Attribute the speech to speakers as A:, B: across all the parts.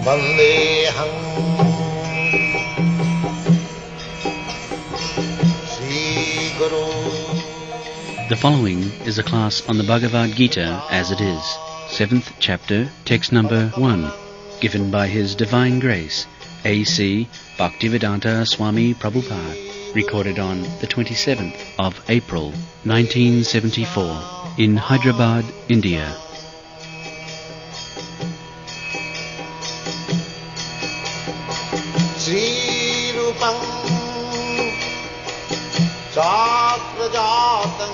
A: Vandeham Sri Guru.
B: The following is a class on the Bhagavad Gita as it is, 7th chapter, text number 1, given by His Divine Grace, A.C. Bhaktivedanta Swami Prabhupada, recorded on the 27th of April, 1974, in Hyderabad, India.
A: Sri Rupam Chakrajatam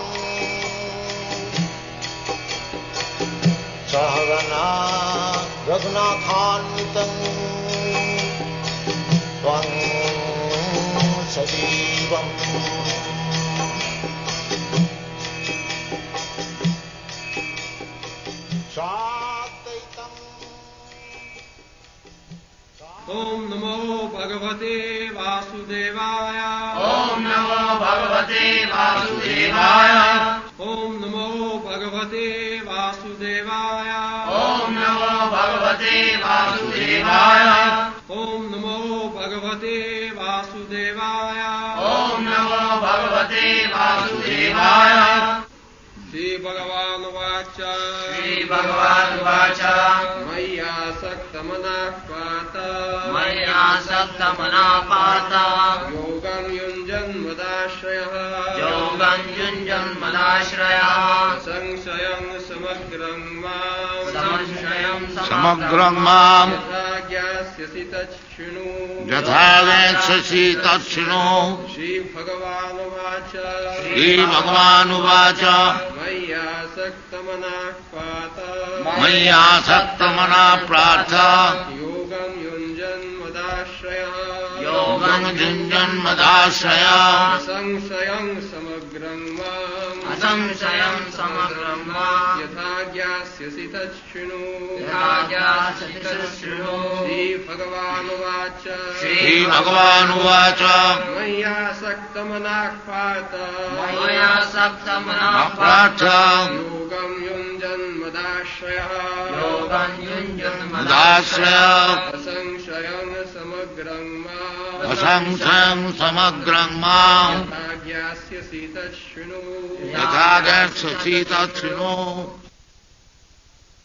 A: Sahagana Raghunathanvitam Tvam Sajivam Sataitam.
C: Om Namo Bhagavate Vasudevaya.
D: Om Namo Bhagavate Vasudevaya.
C: Om Namo Bhagavate Vasudevaya.
D: Om Namo Bhagavate Vasudevaya.
C: Om Namo Bhagavate Vasudevaya.
D: Om Namo Bhagavate Vasudevaya.
C: Shri Bhagavan Vacha.
D: Shri Bhagavan Vacha.
C: Maya Saktamana Pata.
D: Maya Saktamana Pata.
C: Yogam Yunjan Madashraya.
D: Yogam Yunjan Madashraya.
C: Sangsayam Samagram Mam.
D: Samashayam
A: Samagram mam
C: Yatha Gyasyasi Tachshunu.
A: Yatha Vekshasi Tachshinu.
C: Shri Bhagavan Vacha.
A: Shri Bhagavan Uvacha
C: Maya Saktamana Pata.
A: Maya Saktamana Pratha
C: Yogam Yunjan Madashraya.
A: Yogam Junjan Madashraya
C: Sangsayam Samagram Mam.
D: Asamshayam Samagram Mam.
C: Yatha Gyasyasi Tachshunu.
D: Yagyasati Tachshunu.
C: Shri Bhagavan Vacha.
A: Shri Bhagavan Uvacha
C: Maya Saktamana Pata.
D: Maya Saktamana
A: Pratha
C: Yogam Yunjan Madashraya.
D: Yogam Yunjan
A: Madashraya
C: Asamshayam Samagram Mam.
A: Asamsam Samagram mam
C: Yatha Gyasyasi Tachshunu.
A: Yatha Gyasyasi Tachshinu.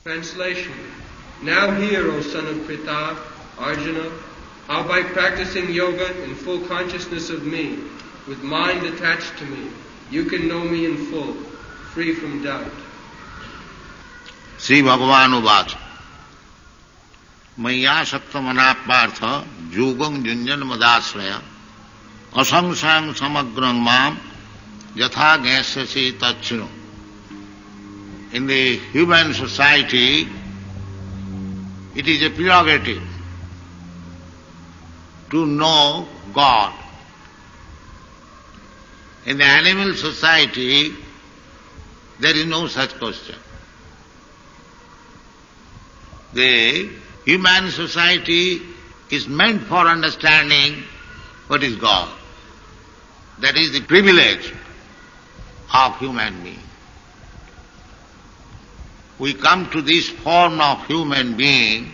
C: Translation. Now hear, O son of Pritha, Arjuna, how by practicing yoga in full consciousness of me, with mind attached to me, you can know me in full, free from doubt.
A: Sri Bhagavan Uvacha Maya Saktamana Partha Yogam Junjan Madashraya Asamsam Samagram mam Yatha Gyasyasi Tachshinu. In the human society, it is a prerogative to know God. In the animal society, there is no such question. The human society is meant for understanding what is God. That is the privilege of human being. We come to this form of human being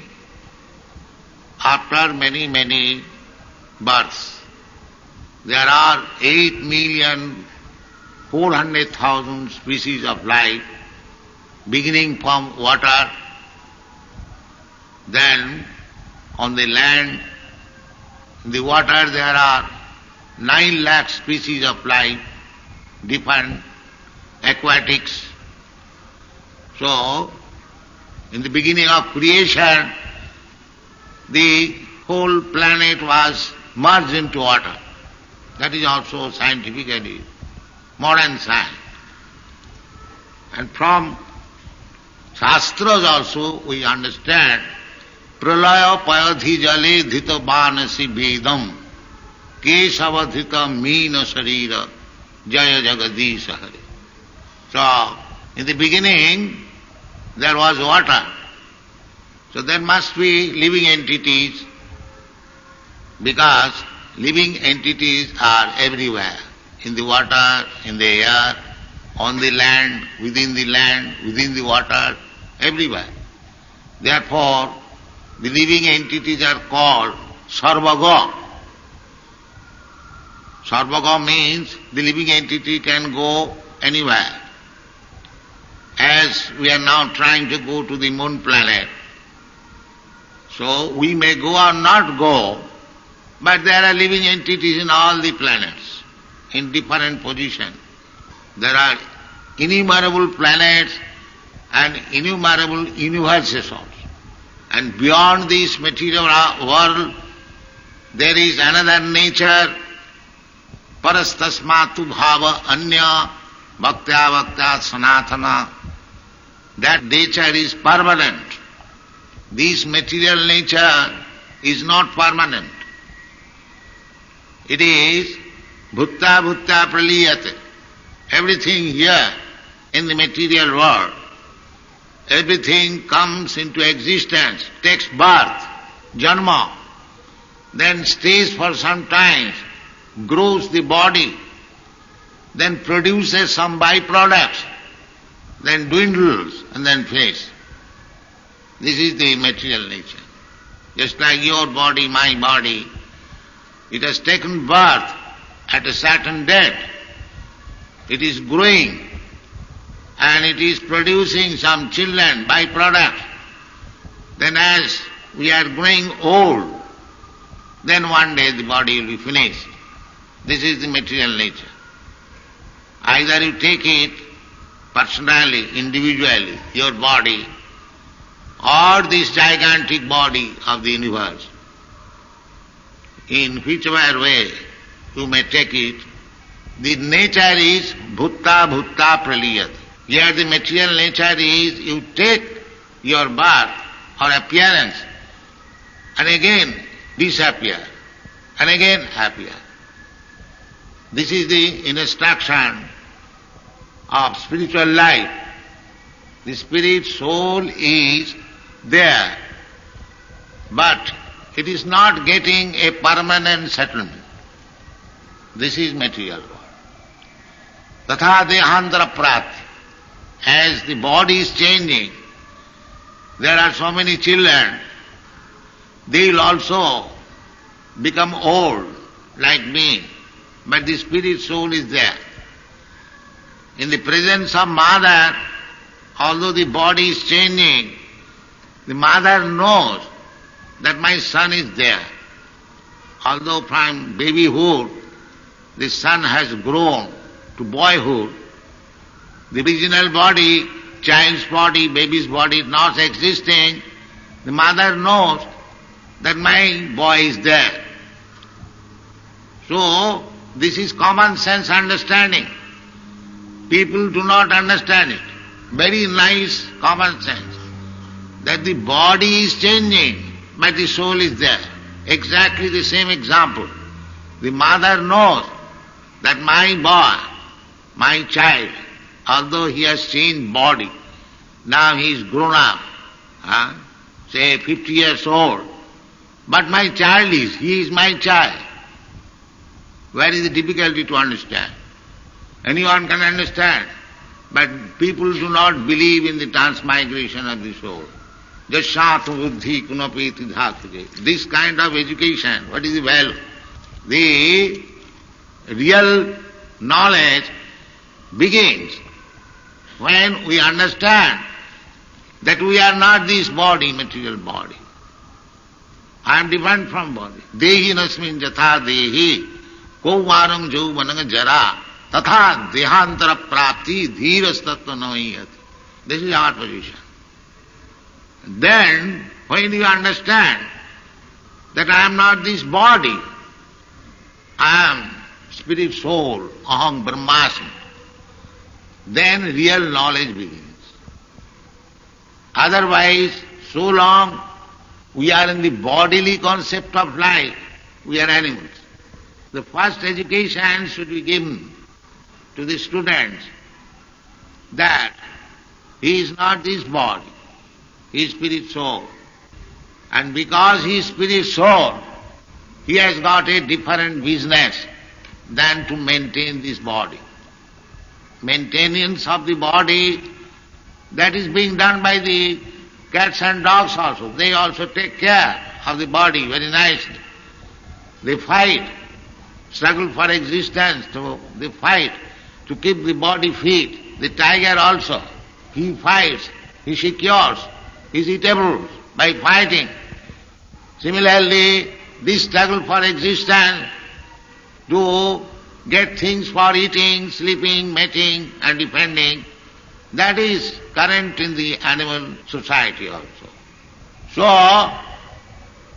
A: after many, many births. There are 8,400,000 species of life, beginning from water, then on the land, in the water there are 9 lakh species of life, different aquatics. So, in the beginning of creation, the whole planet was merged into water. That is also scientifically modern science. And from Shastras also we understand Pralaya payadhi jale dhita banasi vedam kesavadhita meena sharira jaya jagadisha hari. So, in the beginning there was water. So there must be living entities, because living entities are everywhere, in the water, in the air, on the land, within the water, everywhere. Therefore, the living entities are called Sarvaga. Sarvaga means the living entity can go anywhere. As we are now trying to go to the moon planet, so we may go or not go, but there are living entities in all the planets, in different positions. There are innumerable planets and innumerable universes also. And beyond this material world, there is another nature, parastasmatu bhava anya bhaktya bhaktya sanatana. That nature is permanent. This material nature is not permanent. It is bhutta bhutta praliyate. Everything here in the material world, everything comes into existence, takes birth, janma, then stays for some time, grows the body, then produces some byproducts, then dwindles and then fades. This is the material nature. Just like your body, my body, it has taken birth at a certain date. It is growing and it is producing some children, byproducts. Then as we are growing old, then one day the body will be finished. This is the material nature. Either you take it personally, individually, your body, or this gigantic body of the universe. In whichever way you may take it, the nature is bhutta bhutta praliyat. Here the material nature is you take your birth or appearance and again disappear and again appear. This is the instruction of spiritual life. The spirit soul is there, but it is not getting a permanent settlement. This is material world. Tatha dehantara prati. As the body is changing, there are so many children, they will also become old like me, but the spirit soul is there. In the presence of mother, although the body is changing, the mother knows that my son is there. Although from babyhood, the son has grown to boyhood, the original body, child's body, baby's body is not existing, the mother knows that my boy is there. So, this is common sense understanding. People do not understand it. Very nice common sense. That the body is changing, but the soul is there. Exactly the same example. The mother knows that my boy, my child, although he has changed body, now he is grown up, say 50 years old, but my child he is my child. Where is the difficulty to understand? Anyone can understand, but people do not believe in the transmigration of the soul. Jashyatu buddhi kunapeti dhakute. This kind of education, what is the value? The real knowledge begins when we understand that we are not this body, material body. I am different from body. Dehi nasmin jatha dehi kauvaram jauvananga jara tatha dehantara prapti dhiras tattva namayati. This is our position. Then, when you understand that I am not this body, I am spirit soul, aham brahmasmi, then real knowledge begins. Otherwise, so long we are in the bodily concept of life, we are animals. The first education should be given to the students that he is not this body, he is spirit soul. And because he is spirit soul, he has got a different business than to maintain this body. Maintenance of the body, that is being done by the Cats and dogs also, they also take care of the body very nicely. They fight, struggle for existence, they fight to keep the body fit. The tiger also, he fights, he secures his eatables by fighting. Similarly, this struggle for existence to get things for eating, sleeping, mating and defending, that is current in the animal society also. So,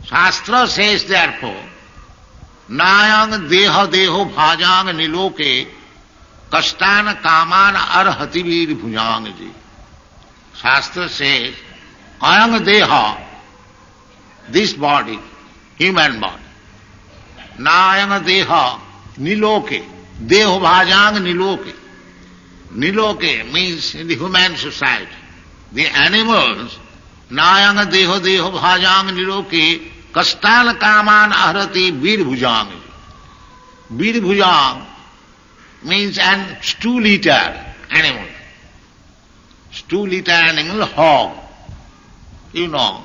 A: Shastra says therefore, Nayang deha deho bhajang niloke kastan kaman arhati vir bhujang ji. Shastra says, Ayang deha, this body, human body, Nayang deha niloke, deho bhajang niloke. Niloke means in the human society. The animals, Nayang deho deho bhajang niloke, kastan kaman ahrati vir bhujang. Vir bhujang means an stool-eater animal. Stool-eater animal, hog. You know,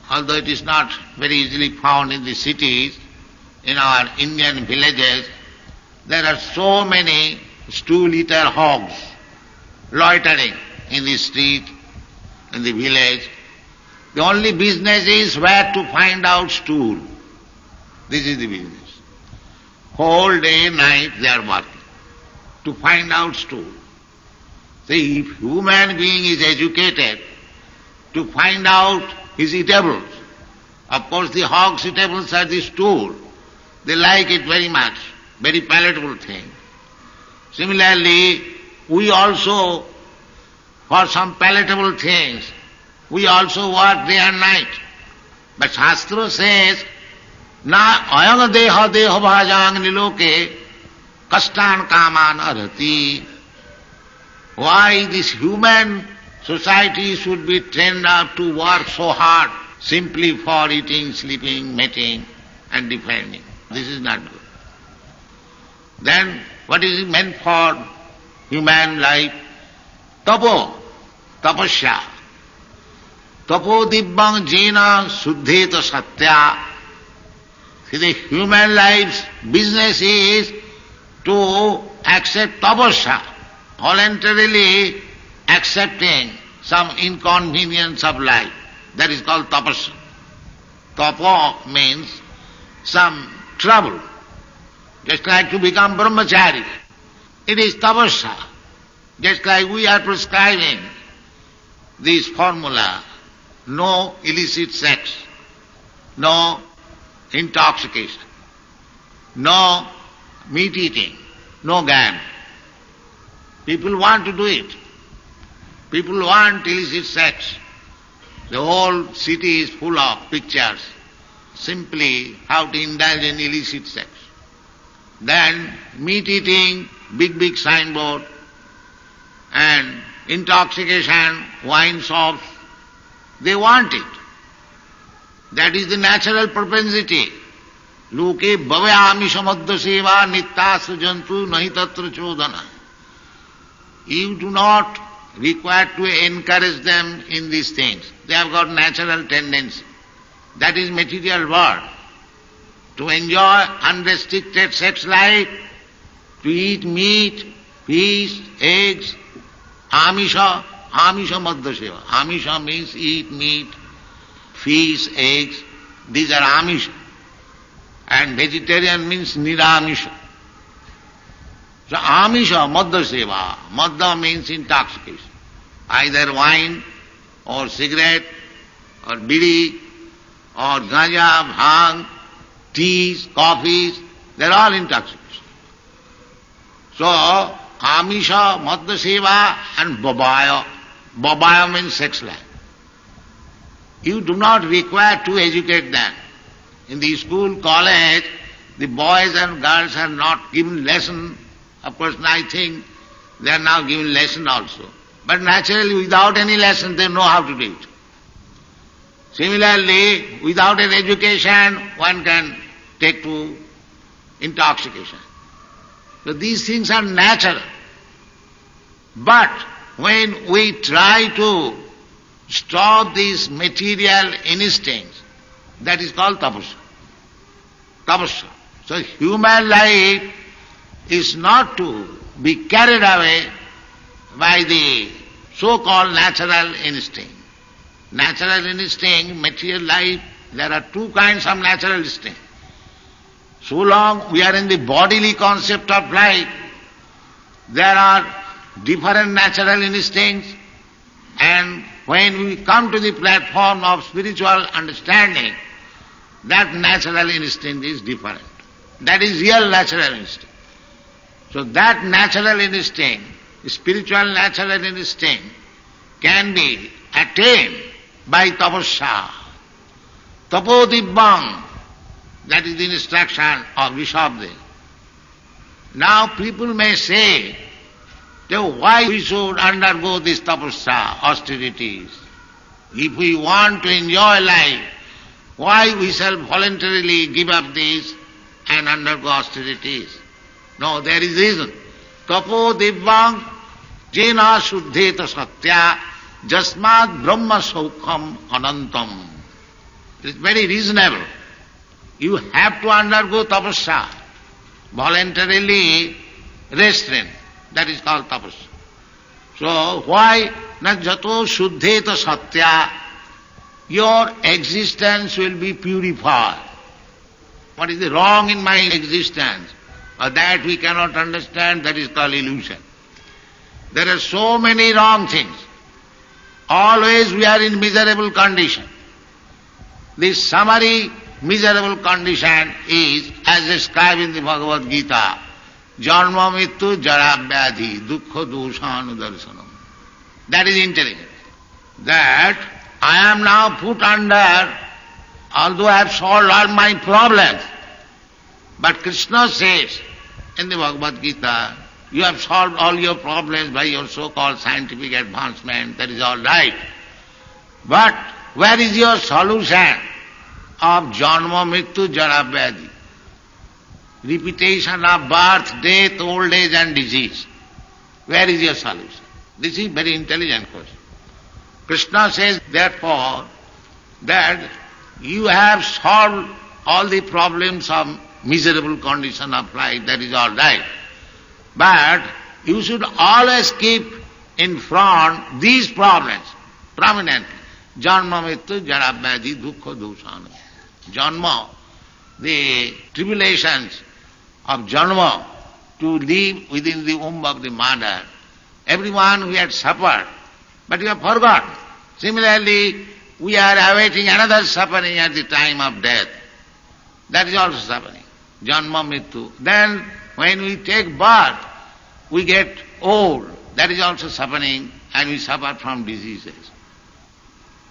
A: although it is not very easily found in the cities, in our Indian villages, there are so many stool-eater hogs loitering in the street, in the village. The only business is where to find out stool. This is the business. Whole day, night they are working to find out stool. See, if human being is educated to find out his eatables, of course the hog's eatables are the stool. They like it very much, very palatable thing. Similarly, we also, for some palatable things, we also work day and night. But Shastra says, Na ayang deha deho bhajang niloke kastan kaman arhati. Why this human society should be trained up to work so hard simply for eating, sleeping, mating and defending? This is not good. Then what is meant for human life? Tapo, tapasya. Tapo dibbang jena suddheta satya. See, the human life's business is to accept tapasya, voluntarily accepting some inconvenience of life. That is called tapasya. Tapo means some trouble, just like to become brahmachari. It is tapasya. Just like we are prescribing this formula, no illicit sex, no intoxication, no meat eating, no gam. People want to do it. People want illicit sex. The whole city is full of pictures, simply how to indulge in illicit sex. Then meat eating, big signboard, and intoxication, wine shops, they want it. That is the natural propensity. Loke bhavayami samadha seva nittasya jantu nahi tatra chodana. You do not require to encourage them in these things. They have got natural tendency. That is material world. To enjoy unrestricted sex life, to eat meat, fish, eggs, amisha madhya seva. Amisha means eat meat, fish, eggs. These are amisha. And vegetarian means niramisha. So amisha, madhya seva. Madhya means intoxication. Either wine or cigarette or bidi or ganja, bhang, teas, coffees, they are all intoxication. So amisha, madhya seva and babaya. Babaya means sex life. You do not require to educate them. In the school, college, the boys and girls are not given lesson. Of course, I think they are now given lesson also. But naturally, without any lesson, they know how to do it. Similarly, without an education, one can take to intoxication. So these things are natural. But when we try to stop these material instincts, that is called tapasya. Tapasya. So human life is not to be carried away by the so-called natural instinct. Natural instinct, material life, there are two kinds of natural instinct. So long we are in the bodily concept of life, there are different natural instincts, and when we come to the platform of spiritual understanding, that natural instinct is different. That is real natural instinct. So that natural instinct, spiritual natural instinct, can be attained by tapasya. Tapodibbam, that is the instruction of Rishabhdev. Now people may say, why we should undergo this tapasya, austerities? If we want to enjoy life, why we shall voluntarily give up this and undergo austerities? No, there is reason. Tapo divyam jena shuddheta satya jasmad brahma saukham anantam. It is very reasonable. You have to undergo tapasya, voluntarily restrain. That is called tapasya. So why na jato shuddheta satya? Your existence will be purified. What is the wrong in my existence? Or that we cannot understand, that is called illusion. There are so many wrong things. Always we are in miserable condition. This summary miserable condition is, as described in the Bhagavad Gita, Janma mittu jara vyadhi dukkha doshanu darshanam. That is intelligence. That I am now put under, although I have solved all my problems, but Krishna says in the Bhagavad Gita, you have solved all your problems by your so-called scientific advancement, that is all right. But where is your solution of janma mrityu jara vyadhi? Repetition of birth, death, old age and disease. Where is your solution? This is very intelligent question. Krishna says, therefore, that you have solved all the problems of miserable condition of life, that is all right. But you should always keep in front these problems prominently. Janma mrityu jara vyadhi dukkha doshana. Janma, the tribulations of janma, to live within the womb of the mother. Everyone who had suffered, but you have forgotten. Similarly, we are awaiting another suffering at the time of death. That is also suffering. Janma mrityu. Then when we take birth, we get old. That is also suffering, and we suffer from diseases.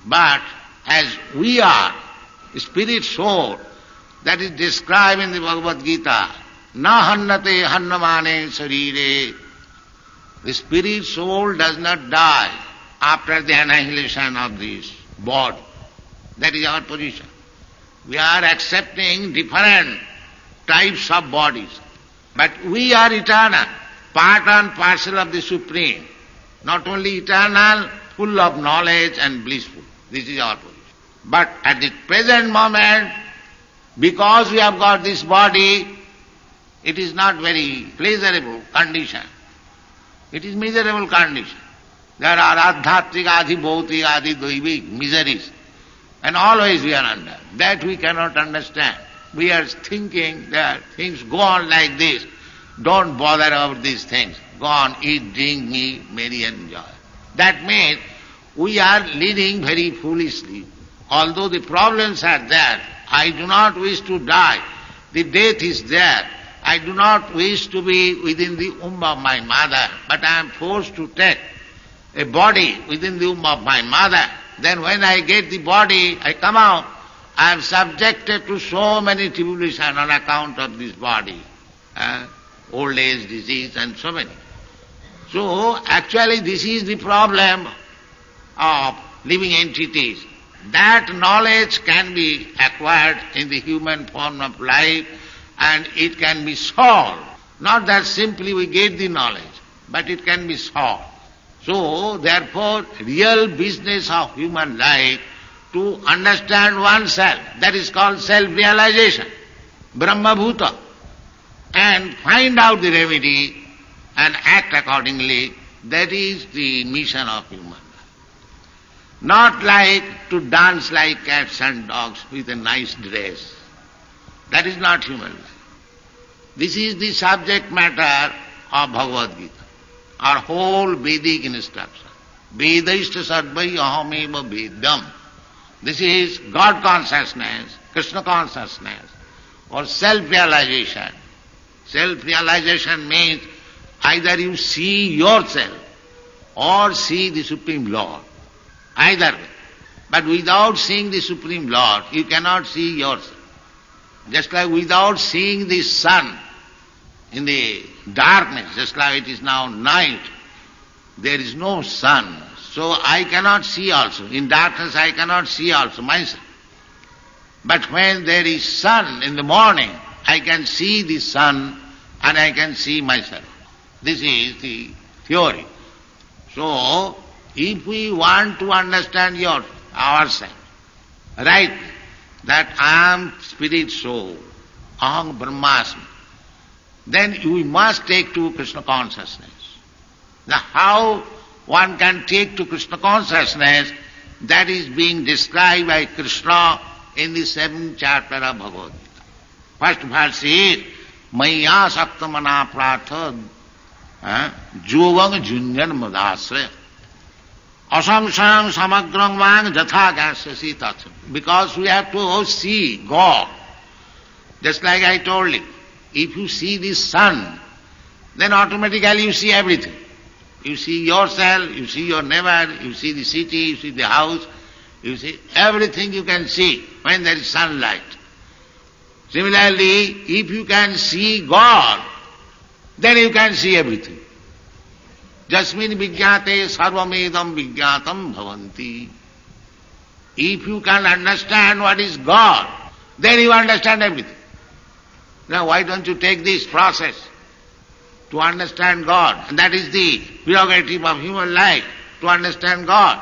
A: But as we are spirit soul, that is described in the Bhagavad Gita, na hannate hannamane sarire. The spirit soul does not die after the annihilation of this body. That is our position. We are accepting different types of bodies, but we are eternal, part and parcel of the Supreme. Not only eternal, full of knowledge and blissful. This is our position. But at the present moment, because we have got this body, it is not very pleasurable condition. It is miserable condition. There are adhatric, adi bhautik, adi daivik miseries. And always we are under. That we cannot understand. We are thinking that things go on like this. Don't bother about these things. Go on, eat, drink, be merry and enjoy. That means we are leading very foolishly. Although the problems are there, I do not wish to die. The death is there. I do not wish to be within the womb of my mother, but I am forced to take a body within the womb of my mother. Then when I get the body, I come out. I am subjected to so many tribulations on account of this body. Old age, disease and so many. So actually this is the problem of living entities. That knowledge can be acquired in the human form of life, and it can be solved. Not that simply we get the knowledge, but it can be solved. So, therefore, real business of human life to understand oneself, that is called self-realization, Brahma Bhuta, and find out the remedy and act accordingly. That is the mission of human life. Not like to dance like cats and dogs with a nice dress. That is not human life. This is the subject matter of Bhagavad Gita, our whole Vedic instruction. Vedaishta sarvai ahameva vedam. This is God consciousness, Krishna consciousness, or self-realization. Self-realization means either you see yourself or see the Supreme Lord. Either way. But without seeing the Supreme Lord, you cannot see yourself. Just like without seeing the sun in the darkness, just like it is now night, there is no sun. So I cannot see also. In darkness I cannot see also myself. But when there is sun in the morning, I can see the sun and I can see myself. This is the theory. So, if we want to understand ourselves, right, that I am spirit soul, aham brahmasmi, then we must take to Krishna consciousness. Now how one can take to Krishna consciousness, that is being described by Krishna in the 7th chapter of Bhagavad Gita. First verse is, Maya saktamana pratha jogam junyan madasraya asamsang samagrang vang jatha gasyasi tatsam. Because we have to see God. Just like I told you, if you see the sun, then automatically you see everything. You see yourself, you see your neighbor, you see the city, you see the house, you see everything you can see when there is sunlight. Similarly, if you can see God, then you can see everything. Jasmin vijñāte sarvamedam vijñātam bhavanti. If you can understand what is God, then you understand everything. Now why don't you take this process to understand God? And that is the prerogative of human life, to understand God.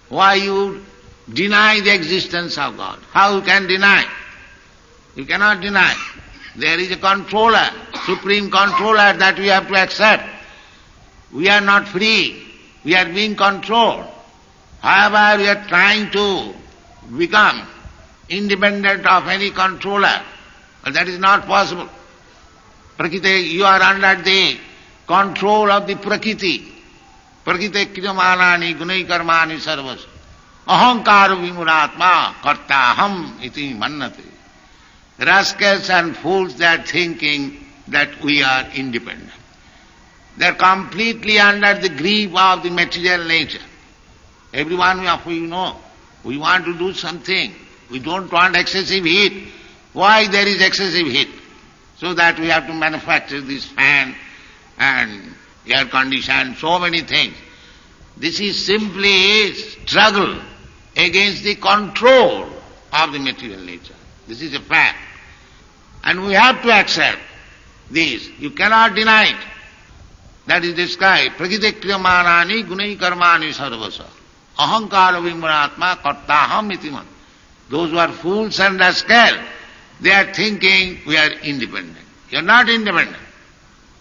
A: Why you deny the existence of God? How you can deny? You cannot deny. There is a controller, supreme controller that we have to accept. We are not free. We are being controlled. However, we are trying to become independent of any controller. But that is not possible. Prakriti, you are under the control of the Prakriti. Prakriti kriyamanani gunai karmani sarvas. Ahankara vimuratma kartaham iti mannate. Rascals and fools, they are thinking that we are independent. They are completely under the grip of the material nature. Everyone of you know, we want to do something. We don't want excessive heat. Why there is excessive heat? So that we have to manufacture this fan and air condition, so many things. This is simply a struggle against the control of the material nature. This is a fact. And we have to accept this. You cannot deny it. That is described. Prakriti kriyamanani gunai karmani sarvasa. Ahankara vimratma kartaham iti man. Those who are fools and rascals, they are thinking we are independent. You are not independent.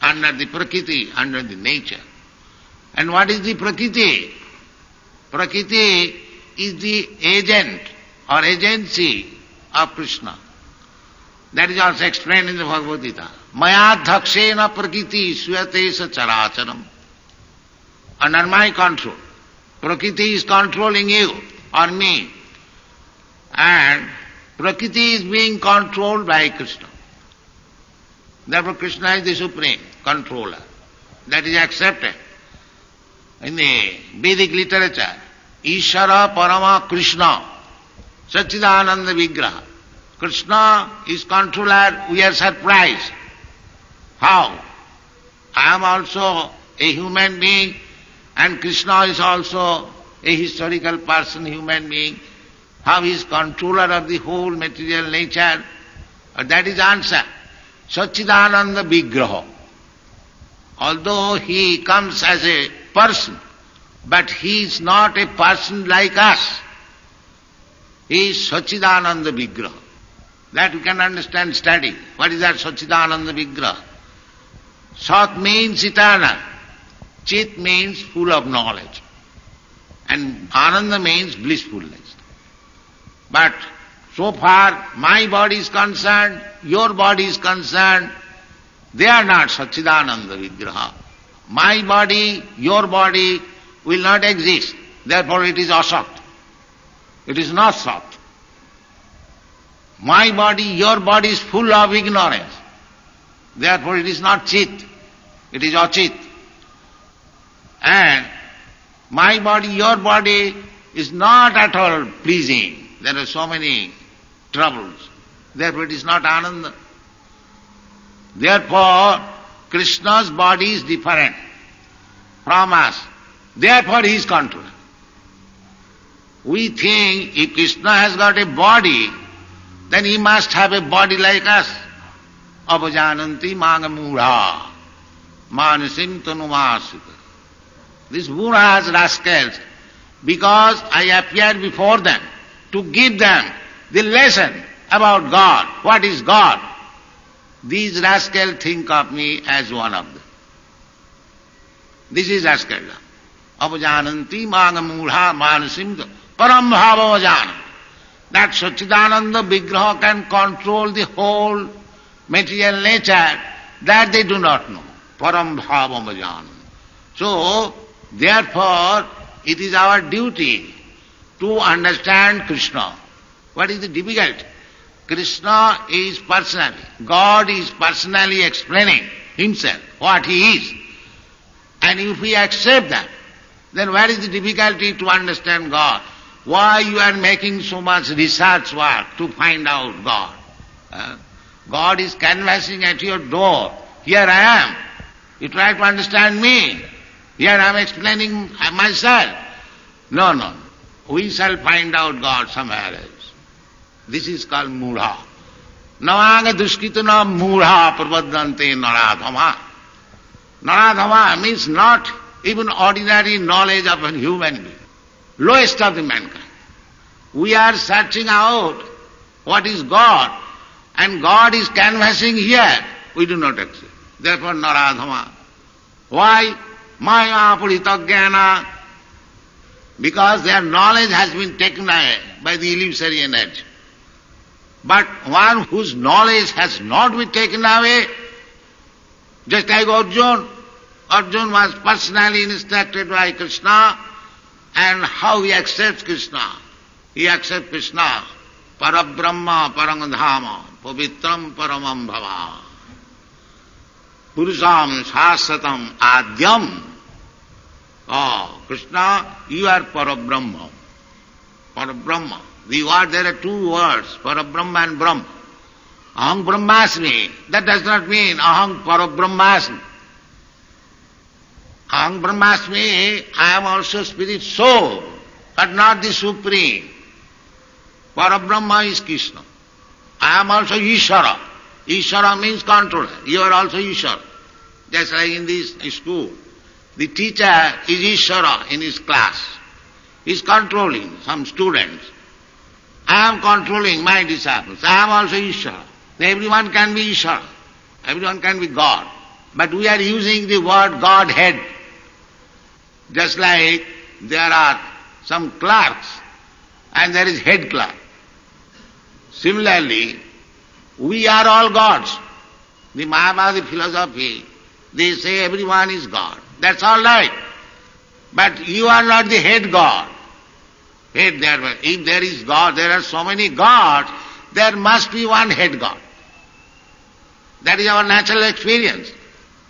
A: Under the Prakriti, under the nature. And what is the Prakriti? Prakriti is the agent or agency of Krishna. That is also explained in the Bhagavad Gita. Maya dhakshena prakriti swate sa characharam. Under my control. Prakriti is controlling you or me. And Prakriti is being controlled by Krishna. Therefore Krishna is the supreme controller. That is accepted. In the Vedic literature, Ishara Parama Krishna, Satchidananda Vigraha. Krishna is controller, we are surprised. How? I am also a human being and Krishna is also a historical person, human being. How he is controller of the whole material nature? That is answer. Satchidananda Vigraha. Although he comes as a person, But he is not a person like us. He is Sachidananda Vigraha. That you can understand, study. What is that Sachidananda Vigraha? Sat means eternal. Chit means full of knowledge. And Ananda means blissfulness. But so far my body is concerned, your body is concerned, they are not Sachidananda Vigraha. My body, your body will not exist. Therefore it is asat. It is not sat. My body, your body is full of ignorance. Therefore it is not chit. It is achit. And my body, your body is not at all pleasing. There are so many troubles. Therefore it is not Ananda. Therefore Krishna's body is different from us. Therefore he is controlled. We think if Krishna has got a body, then he must have a body like us. Avajananti mangamura manasim tanumasita. These murahas, rascals, because I appear before them to give them the lesson about God. What is God? These rascals think of me as one of them. This is rascaldom. Avajananti mangamura manasim param bhava. That Sachidananda Vigraha can control the whole material nature, that they do not know. Param bhava bhajan. So, therefore, it is our duty to understand Krishna. What is the difficulty? Krishna is personally, God is personally explaining himself, what he is. And if we accept that, then where is the difficulty to understand God? Why you are making so much research work to find out God? God is canvassing at your door. Here I am. You try to understand me. Here I am explaining myself. No. We shall find out God somewhere else. This is called mudha. Navanga duskitana mudha pravadante naradhama. Naradhama means not even ordinary knowledge of a human being. Lowest of the mankind. We are searching out what is God, and God is canvassing here. We do not accept. Therefore, naradhama. Why? Maya purita jnana. Because their knowledge has been taken away by the illusory energy. But one whose knowledge has not been taken away, just like Arjuna. Arjuna was personally instructed by Krishna, and how he accepts Krishna. He accepts Krishna, Parabrahma Parangdhama, Pavitram Paramam Bhava. Purusham Shasatam Adyam. Oh, Krishna, you are Parabrahma. Parabrahma. The word, there are two words, Parabrahma and Brahma. Aham Brahmasmi. That does not mean Aham Parabrahmasmi. Aham Brahmasmi, I am also spirit soul, but not the supreme. Parabrahma is Krishna. I am also Ishvara. Ishvara means controller. You are also Ishvara. Just like in this school. The teacher is Ishvara in his class. He is controlling some students. I am controlling my disciples. I am also Ishvara. Everyone can be Ishvara. Everyone can be God. But we are using the word Godhead. Just like there are some clerks and there is head clerk. Similarly, we are all gods. The Mayavadi philosophy, they say everyone is God. That's all right. But you are not the head God. If there is God, there are so many gods, there must be one head God. That is our natural experience.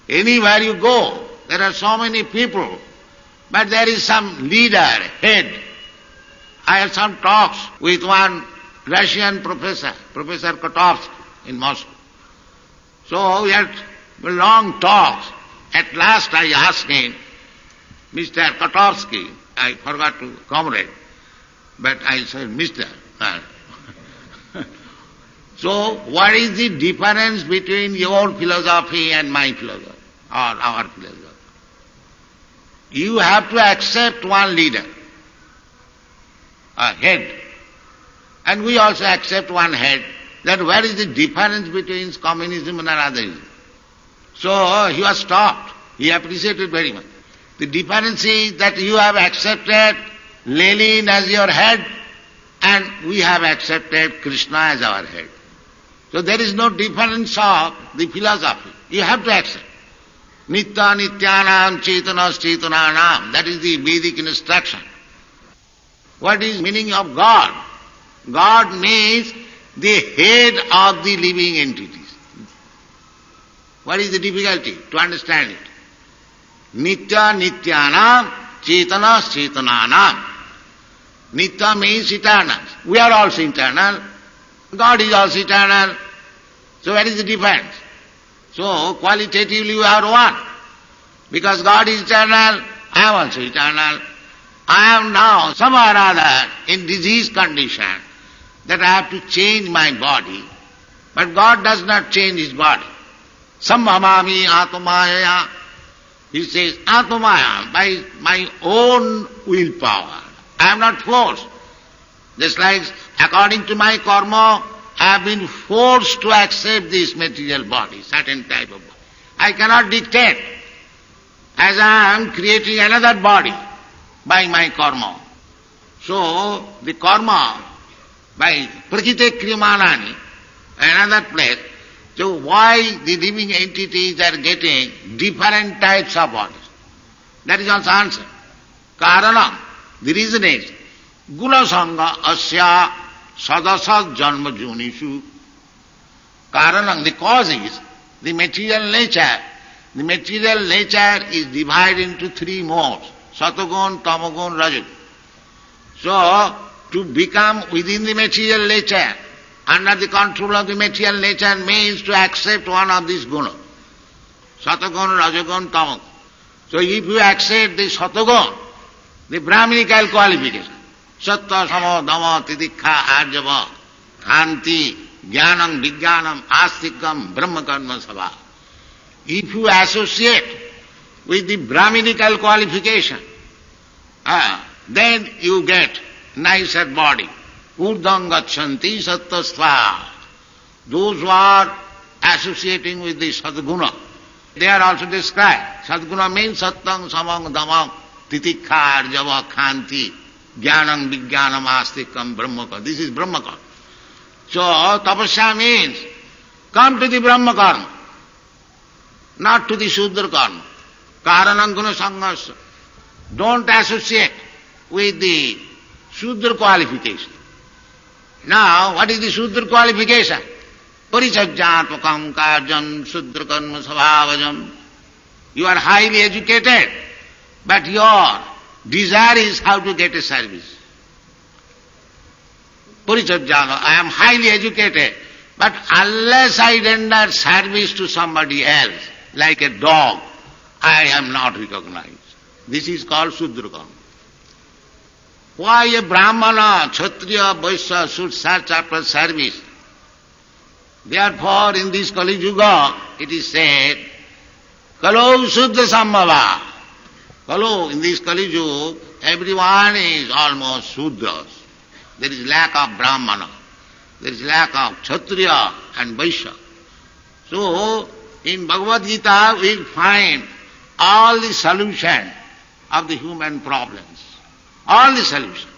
A: Anywhere you go, there are so many people, but there is some leader, head. I had some talks with one Russian professor, Professor Kotovsky in Moscow. So we had long talks. At last I asked him, Mr. Kotovsky, I forgot to comrade, but I said, Mr. So what is the difference between your philosophy and my philosophy, or our philosophy? You have to accept one leader, a head. And we also accept one head. That where is the difference between communism and another? So he was stopped. He appreciated very much. The difference is that you have accepted Lenin as your head and we have accepted Krishna as our head. So there is no difference of the philosophy. You have to accept. Nitya nityanam chetanas chetananam. That is the Vedic instruction. What is meaning of God? God means the head of the living entities. What is the difficulty to understand it? Nitya nityanam chetanas chetananam. Nitya means eternal. We are also eternal. God is also eternal. So what is the difference? So qualitatively we are one. Because God is eternal, I am also eternal. I am now somehow or other in disease condition that I have to change my body. But God does not change His body. Sambhamami atmaya. He says, atmaya, by my own willpower. I am not forced. Just like according to my karma, I have been forced to accept this material body, certain type of body. I cannot dictate. As I am creating another body by my karma. So the karma, by prakite kriyamanani, another place, so why the living entities are getting different types of bodies? That is also answer. Karanam, the reason is, guna sangha asya sadasat janma junishu. Karanam, the cause is, the material nature. The material nature is divided into three modes, satagun, tamagun, rajagun. So, to become within the material nature, under the control of the material nature means to accept one of these gunas. Satagun, rajagun, tamagun. So if you accept the satagun, the Brahminical qualification, sattva, samo, dhamma, titikha, arjava, khanti, jnanam, vijnanam, astikam, brahma karma sabha. If you associate with the Brahminical qualification, then you get nicer body. Urdham gachanti sattasva. Those who are associating with the sadguna, they are also described. Sadguna means sattang, samang, dhammam, titikha, arjava, khanti, jnanam, vijnanam, astikam, brahmakam. This is brahmakam. So tapasya means come to the brahmakarma, not to the Shudra karma. Karanam guna sanghasa. Don't associate with the Shudra qualification. Now, what is the Shudra qualification? Parisajjatmakam karjam Shudra karma sabhavajam. You are highly educated, but your desire is how to get a service. Parisajjatmakam, I am highly educated, but unless I render service to somebody else, like a dog, I am not recognized. This is called Shudra karma. Why a Brahmana, Kshatriya, Vaishya should search after service? Therefore, in this Kali Yuga, it is said, Kalo Shuddha Sambhava. Kalo, in this Kali Yuga, everyone is almost Shudras. There is lack of Brahmana. There is lack of Kshatriya and Vaishya. So, in Bhagavad Gita, we find all the solution of the human problems. All the solution.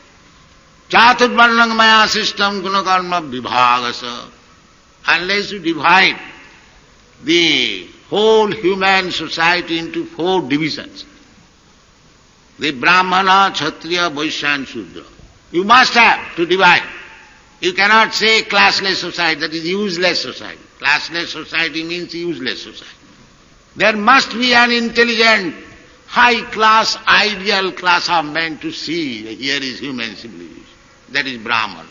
A: Chaturvarnang maya system gunakarma vibhagasa. Unless you divide the whole human society into 4 divisions, the Brahmana, Kshatriya, Vaishya and Shudra, you must have to divide. You cannot say classless society, that is useless society. Classless society means useless society. There must be an intelligent, high-class, ideal class of men to see here is human civilization. That is Brahman.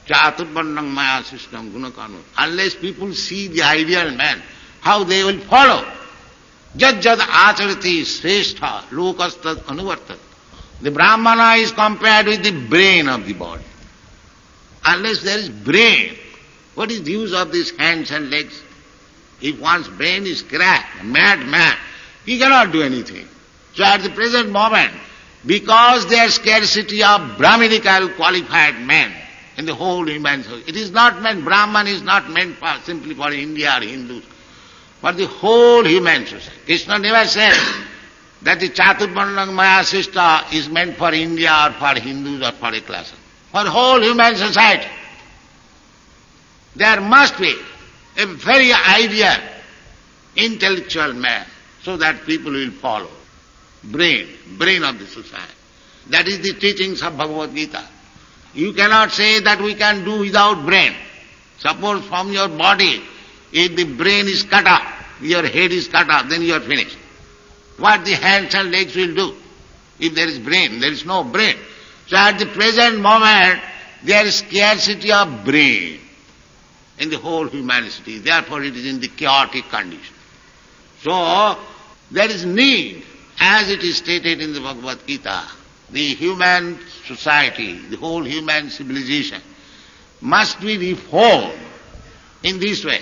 A: Chaturvarnang maya system gunakarma. Unless people see the ideal man, how they will follow. Jad jad acharati srestha lokastad anuvartat. The Brahmana is compared with the brain of the body. Unless there is brain, what is the use of these hands and legs? If one's brain is cracked, mad man, he cannot do anything. So at the present moment, because there is scarcity of Brahminical qualified men in the whole human society, it is not meant, Brahman is not meant simply for India or Hindus, for the whole human society. Krishna never said that the Chaturvarnam Maya system is meant for India or for Hindus or for a class. For whole human society, there must be a very ideal, intellectual man, so that people will follow. Brain of the society. That is the teachings of Bhagavad Gita. You cannot say that we can do without brain. Suppose from your body, if the brain is cut off, your head is cut off, then you are finished. What the hands and legs will do? If there is brain, there is no brain. So at the present moment, there is scarcity of brain in the whole humanity. Therefore it is in the chaotic condition. So there is need, as it is stated in the Bhagavad Gita, the human society, the whole human civilization must be reformed in this way,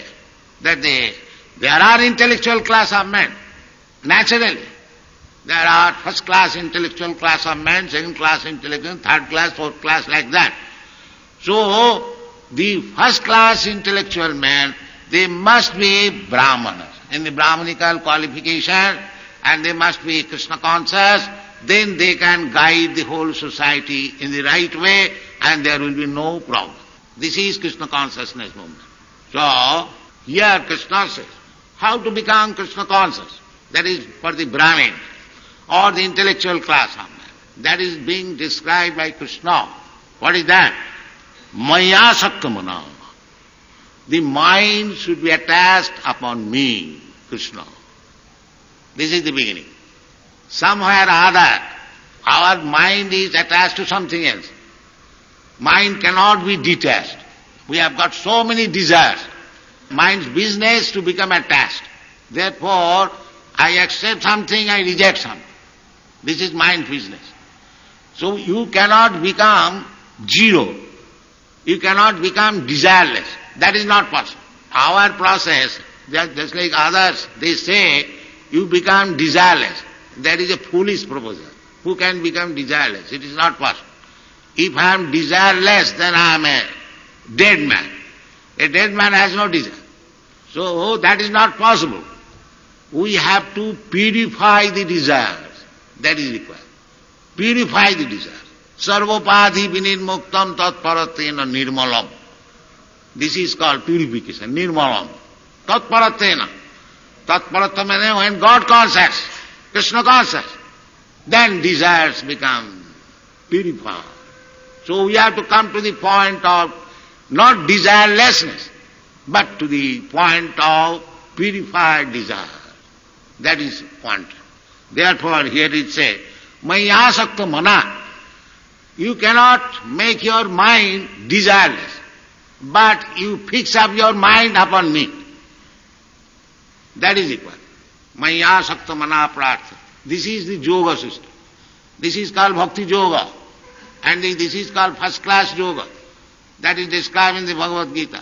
A: that there are intellectual class of men. Naturally, there are first class intellectual class of men, second class intellectual, third class, fourth class, like that. So, the first class intellectual men, they must be Brahmanas, in the Brahmanical qualification, and they must be Krishna conscious, then they can guide the whole society in the right way, and there will be no problem. This is Krishna consciousness movement. So, here Krishna says, how to become Krishna conscious? That is for the Brahmin or the intellectual class of man. That is being described by Krishna. What is that? Maya Saktamana. The mind should be attached upon me, Krishna. This is the beginning. Somewhere or other, our mind is attached to something else. Mind cannot be detached. We have got so many desires. Mind's business to become attached. Therefore, I accept something, I reject something. This is mind business. So you cannot become zero. You cannot become desireless. That is not possible. Our process, just like others, they say, you become desireless. That is a foolish proposal. Who can become desireless? It is not possible. If I am desireless, then I am a dead man. A dead man has no desire. So that is not possible. We have to purify the desires. That is required. Purify the desires. Sarvopadhi vinirmuktam tatparatena nirmalam. This is called purification, nirmalam. Tatparatena. Tatparatena means when God conscious, Krishna conscious, then desires become purified. So we have to come to the point of not desirelessness, but to the point of purified desire. That is point. Therefore here it says, Maya Sakta Mana. You cannot make your mind desireless, but you fix up your mind upon me. That is required. Maya Sakta Mana Prartha. This is the yoga system. This is called Bhakti Yoga. And this is called first class yoga. That is described in the Bhagavad Gita.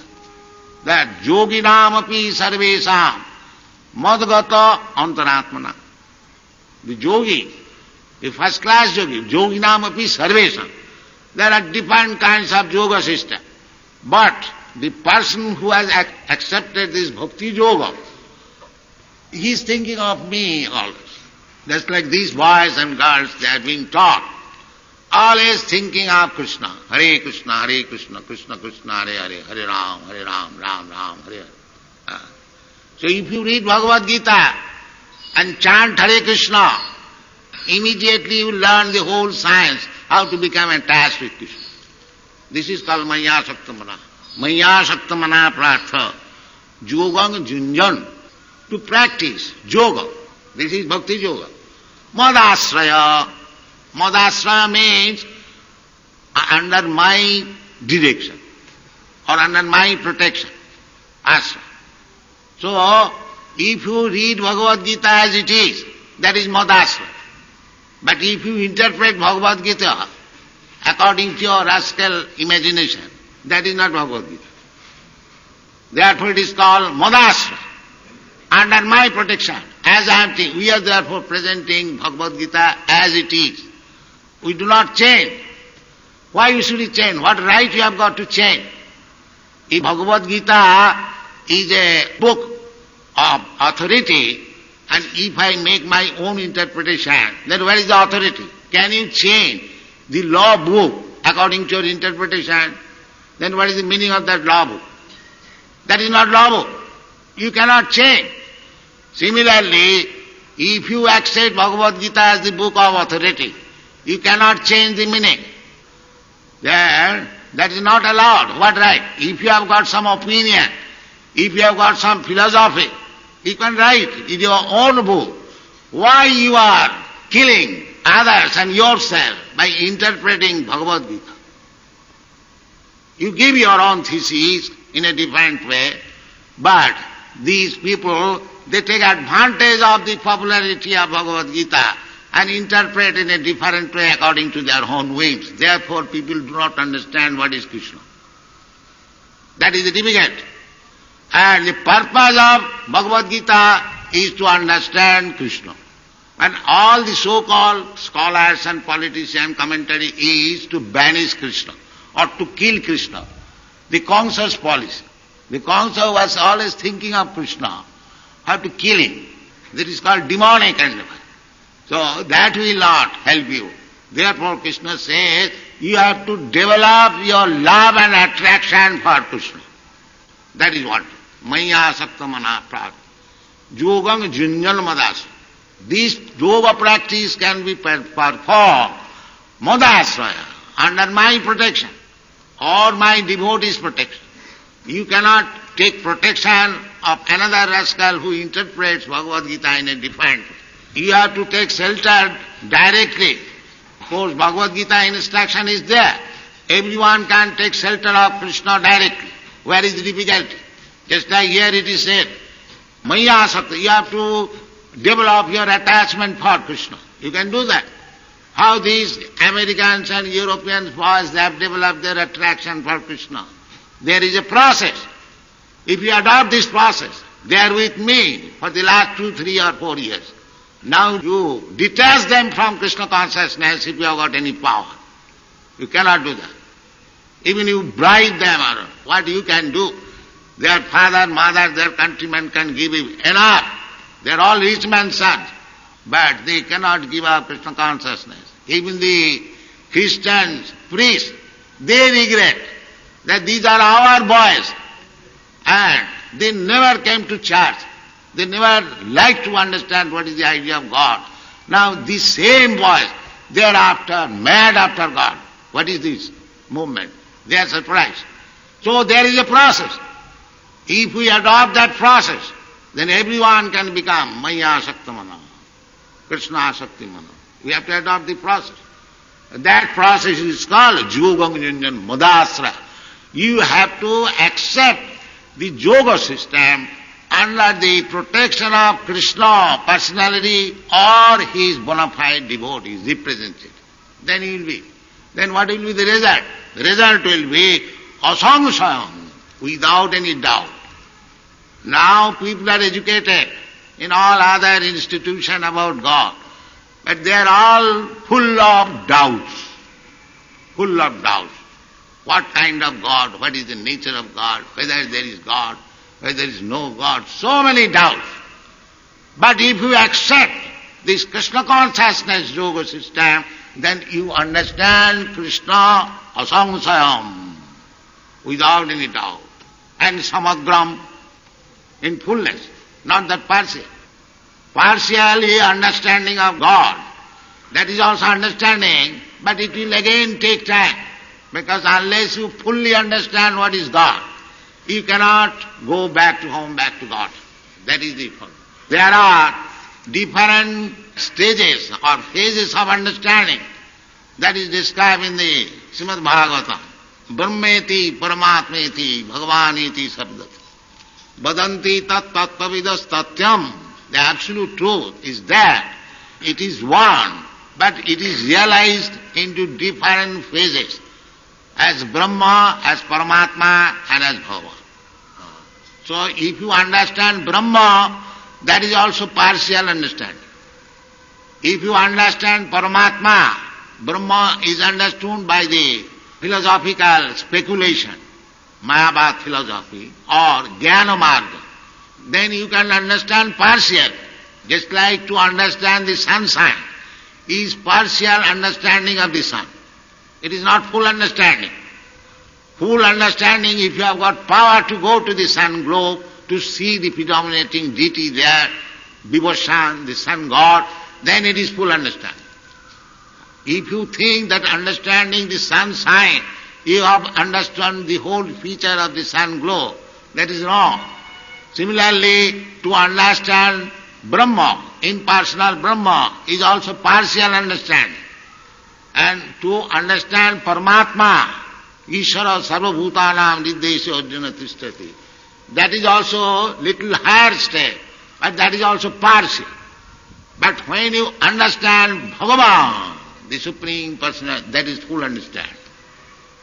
A: That yoginam api sarvesam madgata antaratmana. The yogi, the first class yogi, yoginam api sarvesam. There are different kinds of yoga system. But the person who has accepted this bhakti yoga, he is thinking of me always. Just like these boys and girls, they are being taught, always thinking of Krishna. Hare Krishna, Krishna Krishna, Hare Hare, Hare Ram, Ram Ram, Hare Hare. So if you read Bhagavad Gita and chant Hare Krishna, immediately you learn the whole science, how to become attached with Krishna. This is called Maya Saktamana. Maya Saktamana Prartha. Yogang Junjan. To practice yoga. This is Bhakti Yoga. Madasraya. Madasraya means under my direction or under my protection. Asraya. So, if you read Bhagavad Gita as it is, that is Madasraya. But if you interpret Bhagavad Gita according to your rascal imagination, that is not Bhagavad Gita. Therefore it is called Madasraya, under my protection. as I am saying. We are therefore presenting Bhagavad Gita as it is. We do not change. Why should we change? What right you have got to change? If Bhagavad Gita is a book of authority, and if I make my own interpretation, then where is the authority? Can you change the law book according to your interpretation? Then what is the meaning of that law book? That is not law book. You cannot change. Similarly, if you accept Bhagavad Gita as the book of authority, you cannot change the meaning. Then that is not allowed. What right? If you have got some opinion, if you have got some philosophy, you can write in your own book. Why you are killing others and yourself by interpreting Bhagavad Gita? You give your own thesis in a different way, but these people, they take advantage of the popularity of Bhagavad Gita and interpret in a different way according to their own whims. Therefore, people do not understand what is Krishna. That is the difficult. And the purpose of Bhagavad Gita is to understand Krishna. And all the so-called scholars and politicians commentary is to banish Krishna or to kill Krishna. The Kamsa's policy. The Kamsa was always thinking of Krishna, how to kill him. That is called demonic endeavor. So that will not help you. Therefore Krishna says, you have to develop your love and attraction for Krishna. That is what. Maya sakta mana prad. Yogam junjan madas. This yoga practice can be performed madasraya, under my protection or my devotee's protection. You cannot take protection of another rascal who interprets Bhagavad Gita in a different way. You have to take shelter directly. Of course, Bhagavad Gita instruction is there. Everyone can take shelter of Krishna directly. Where is the difficulty? Just like here it is said, Maya Sakta, you have to develop your attachment for Krishna. You can do that. How these Americans and Europeans boys, they have developed their attraction for Krishna. There is a process. If you adopt this process, they are with me for the last 2, 3 or 4 years. Now you detach them from Krishna consciousness if you have got any power. You cannot do that. Even you bribe them or what you can do. Their father, mother, their countrymen can give you enough. They are all rich men's sons. But they cannot give up Krishna consciousness. Even the Christians, priests, they regret that these are our boys. And they never came to church. They never liked to understand what is the idea of God. Now these same boys, they are mad after God. What is this movement? They are surprised. So there is a process. If we adopt that process, then everyone can become Maya Shaktamana, Krishna Shaktimana. We have to adopt the process. That process is called Yogam Junjan Madasra. You have to accept the yoga system under the protection of Krishna personality or his bona fide devotees represented. Then he will be. Then what will be the result? The result will be asangshayam, without any doubt. Now people are educated in all other institutions about God, but they are all full of doubts. Full of doubts. What kind of God? What is the nature of God? Whether there is God? Whether there is no God? So many doubts. But if you accept this Krishna consciousness yoga system, then you understand Krishna asangshayam, without any doubt. And samagram, in fullness, not that partial. Partially understanding of God, that is also understanding, but it will again take time. Because unless you fully understand what is God, you cannot go back to home, back to God. That is the point. There are different stages or phases of understanding that is described in the Srimad Bhagavatam. Brahmeti, Paramatmeti, Bhagavaniti Sabdat. Badanti tat tattvavidas tatyam. The absolute truth is that it is one, but it is realized into different phases. As Brahma, as Paramatma, and as Bhagavan. So if you understand Brahma, that is also partial understanding. If you understand Paramatma, Brahma is understood by the philosophical speculation, Mayavad philosophy or Jnana Marga, then you can understand partial. Just like to understand the sunshine is partial understanding of the sun. It is not full understanding. Full understanding, if you have got power to go to the sun globe, to see the predominating deity there, Vibhushan, the sun god, then it is full understanding. If you think that understanding the sunshine, you have understood the whole feature of the sun globe, that is wrong. Similarly, to understand Brahma, impersonal Brahma, is also partial understanding. And to understand Paramatma, Ishvara Sarvabhutanam Niddesha Arjuna Tishtati, that is also little higher step, but that is also partial. But when you understand Bhagavan, the Supreme Personality, that is full understanding.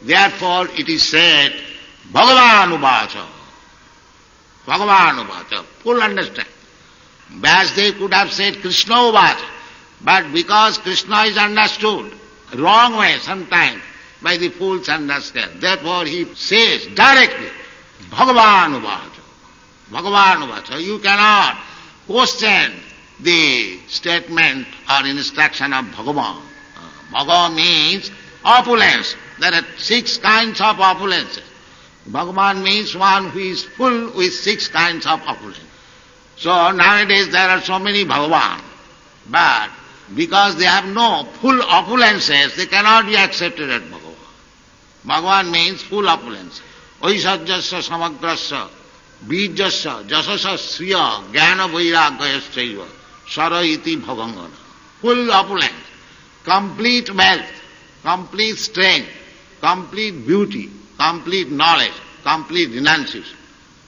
A: Therefore it is said, Bhagavan Uvacha. Bhagavan Uvacha, full understanding. Vyasdev could have said Krishna Uvacha, but because Krishna is understood wrong way sometimes by the fools understand, therefore he says directly, Bhagavan Uvacha. Bhagavan Uvacha. You cannot question the statement or instruction of Bhagavan. Bhagavan means opulence. There are 6 kinds of opulences. Bhagavan means one who is full with 6 kinds of opulence. So nowadays there are so many Bhagavan, but because they have no full opulences, they cannot be accepted as Bhagavan. Bhagavan means full opulence. Aishajyasya samagrasya, bijasya, jasasya sriya, jnana vairagyasya, sara iti bhavangana. Full opulence, complete wealth, complete strength, complete beauty, complete knowledge, complete renunciation.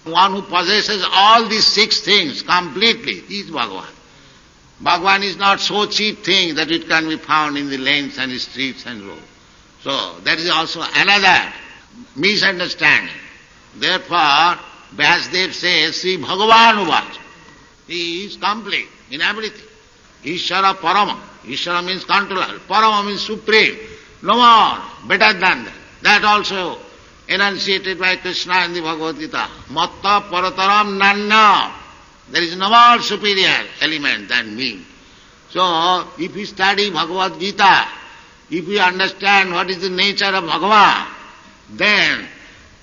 A: One who possesses all these 6 things completely is Bhagavan. Bhagavan is not so cheap thing that it can be found in the lanes and the streets and roads. So that is also another misunderstanding. Therefore, Vyasdev says, Sri Bhagavan Uvacha. He is complete in everything. Ishvara Parama. Ishvara means controller. Parama means supreme. No more, better than that. That also enunciated by Krishna in the Bhagavad Gita. Matta parataram nanna. There is no more superior element than me. So, if we study Bhagavad Gita, if we understand what is the nature of Bhagavan, then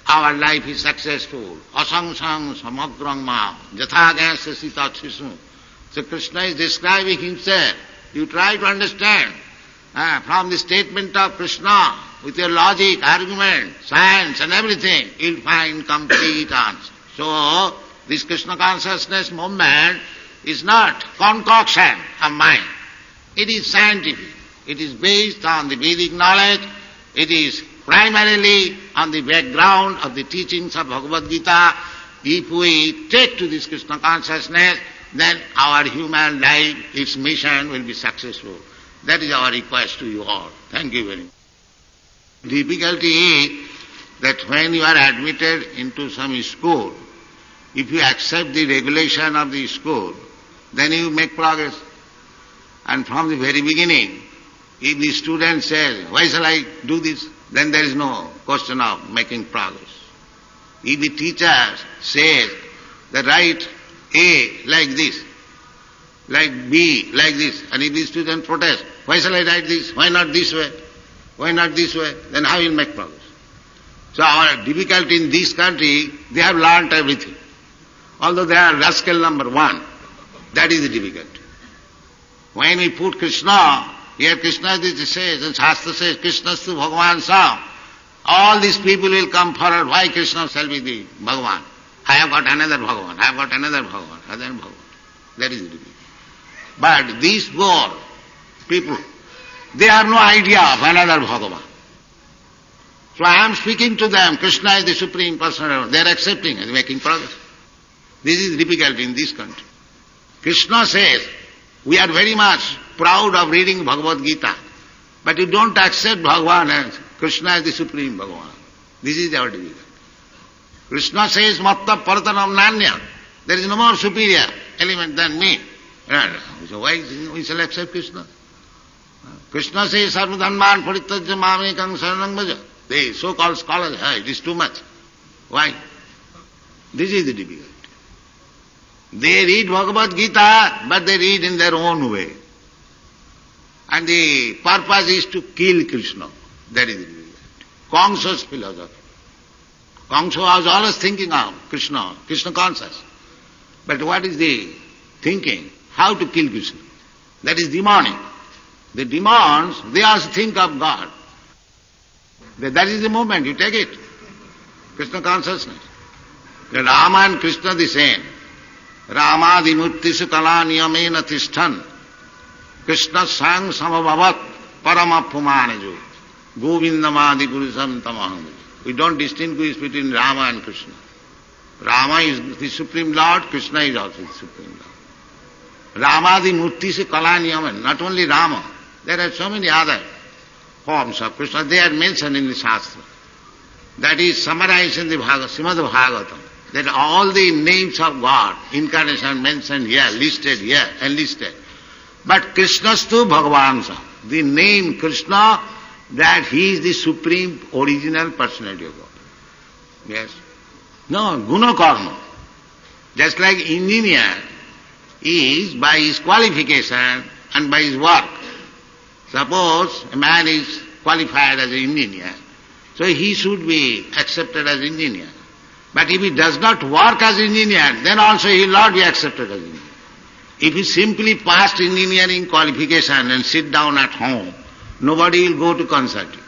A: our life is successful. Asangsang samagrang ma jathagayasya sita chisu. So Krishna is describing himself. You try to understand from the statement of Krishna with your logic, argument, science and everything, you'll find complete answer. So, this Krishna consciousness movement is not concoction of mind. It is scientific. It is based on the Vedic knowledge. It is primarily on the background of the teachings of Bhagavad Gita. If we take to this Krishna consciousness, then our human life, its mission will be successful. That is our request to you all. Thank you very much. Difficulty is that when you are admitted into some school, if you accept the regulation of the school, then you make progress. And from the very beginning, if the student says, why shall I do this? Then there is no question of making progress. If the teacher says that write A like this, like B like this, and if the student protests, why shall I write this? Why not this way? Why not this way? Then how will make progress? So our difficulty in this country, they have learnt everything. Although they are rascal number 1, that is the difficulty. When we put Krishna, here Krishna says, and Shastra says, Krishnastu Bhagavan Sam, all these people will come forward, why Krishna shall be the Bhagavan? I have got another Bhagavan, I have got another Bhagavan, another Bhagavan. That is the difficulty. But these 4 people, they have no idea of another Bhagavan. So I am speaking to them, Krishna is the Supreme Personality. They are accepting and making progress. This is difficult in this country. Krishna says, we are very much proud of reading Bhagavad Gita, but you don't accept Bhagavan as Krishna is the Supreme Bhagavan. This is our difficulty. Krishna says, Matta Paratanam Nanya. There is no more superior. element than me. So why we shall accept Krishna? Krishna says, Sarvadharman parityajya mamekam saranam bhaja. The so-called scholars, it is too much. Why? This is the difficulty. They read Bhagavad Gita, but they read in their own way. And the purpose is to kill Krishna. That is the difficulty. Kamsa's philosophy. Kamsa was always thinking of Krishna conscious. But what is the thinking? How to kill Krishna? That is demonic. The demons, they also think of God. That is the moment, you take it. Krishna consciousness. The Rama and Krishna the same. Rama dimurtisu kala niyamena tishthan. Krishna sang samabhavat paramappumaneju. Govindamadi purusam tamaham. We don't distinguish between Rama and Krishna. Rama is the Supreme Lord, Krishna is also the Supreme Lord. Rama the murtisu kala niyamena. Not only Rama. There are so many other forms of Krishna. They are mentioned in the Shastra. That is summarized in the Srimad Bhagavatam. That all the names of God, incarnation mentioned here, listed here, enlisted. But Krishnastu Bhagavansa. The name Krishna, that he is the supreme original personality of God. Yes. No, guna karma. Just like engineer is by his qualification and by his work. Suppose a man is qualified as an engineer, so he should be accepted as engineer. But if he does not work as engineer, then also he will not be accepted as engineer. If he simply passed engineering qualification and sit down at home, nobody will go to consult you.